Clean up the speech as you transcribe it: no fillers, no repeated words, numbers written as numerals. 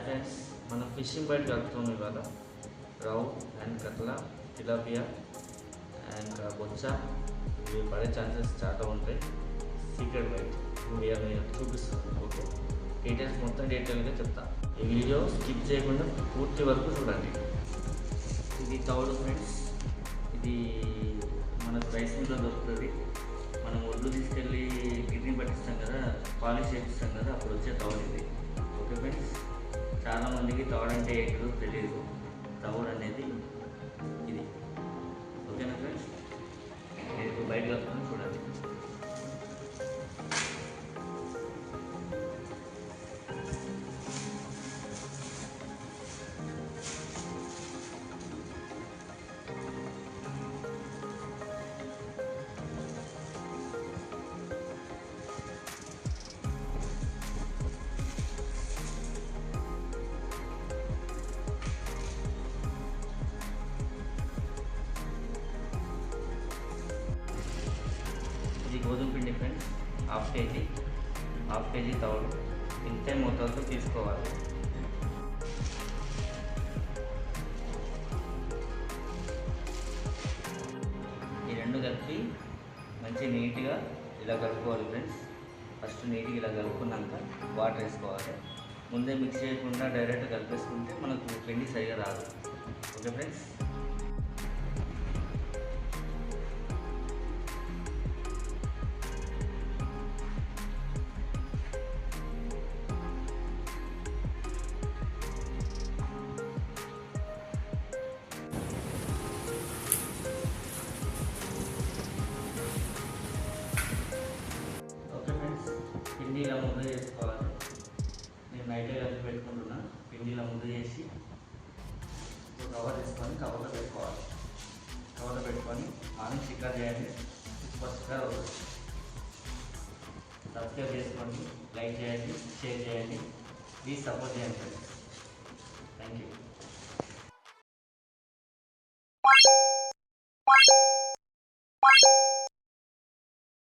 Friends, మనం fishing byte కలుపుతాం ఇవాళ. రౌ అండ్ కట్ల, తిలాపియా అండ్ బొచ్చ ఇవి పడే ఛాన్సెస్ చాలా ఉంటాయి. సీక్రెట్ బైట్ ఇవి చూపిస్తాను. ఓకే, డీటెయిల్స్ మొత్తం డీటెయిల్గా చెప్తా. ఈ వీడియో స్కిప్ చేయకుండా పూర్తి వరకు చూడండి. ఇది తౌడు ఫ్రెండ్స్, ఇది మనకు రైస్ మిల్లో దొరుకుతుంది. మనం ఒడ్లు తీసుకెళ్ళి గిన్నె పట్టిస్తాం కదా, పాలిష్ చేపిస్తాం కదా, అప్పుడు వచ్చే తౌడు ఇది. ఓకే ఫ్రెండ్స్, చాలామందికి తౌడు అంటే ఏంటో తెలియదు. తౌడు అనేది ఇది. ఓకేనా ఫ్రెండ్స్, నేను బయట కలుపుకొని చూడండి. ఇది గోధుమ పిండి ఫ్రెండ్స్, హాఫ్ కేజీ తౌడు ఇంతే మోతాదుతో తీసుకోవాలి. ఈ రెండు కలిపి మంచి నీట్గా ఇలా కలుపుకోవాలి ఫ్రెండ్స్. ఫస్ట్ నీట్గా ఇలా కలుపుకున్నాక వాటర్ వేసుకోవాలి. ముందే మిక్స్ చేయకుండా డైరెక్ట్ కలిపేసుకుంటే మనకు పిండి సరిగా రాదు. ఓకే ఫ్రెండ్స్, పిండి ఇలా ముద్ద చేసుకోవాలి. నేను నైటే కలిపి పెట్టుకుంటున్నా. పిండి ఇలా ముద్ద చేసి కవర్ తీసుకొని కవర్లో పెట్టుకోవాలి. కవర్లో పెట్టుకొని మార్నింగ్ చిక్కర్ చేయండి. ఫస్ట్గా సబ్స్క్రైబ్ చేసుకోండి, లైక్ చేయండి, షేర్ చేయండి, ప్లీజ్ సపోర్ట్ చేయండి. Thank you.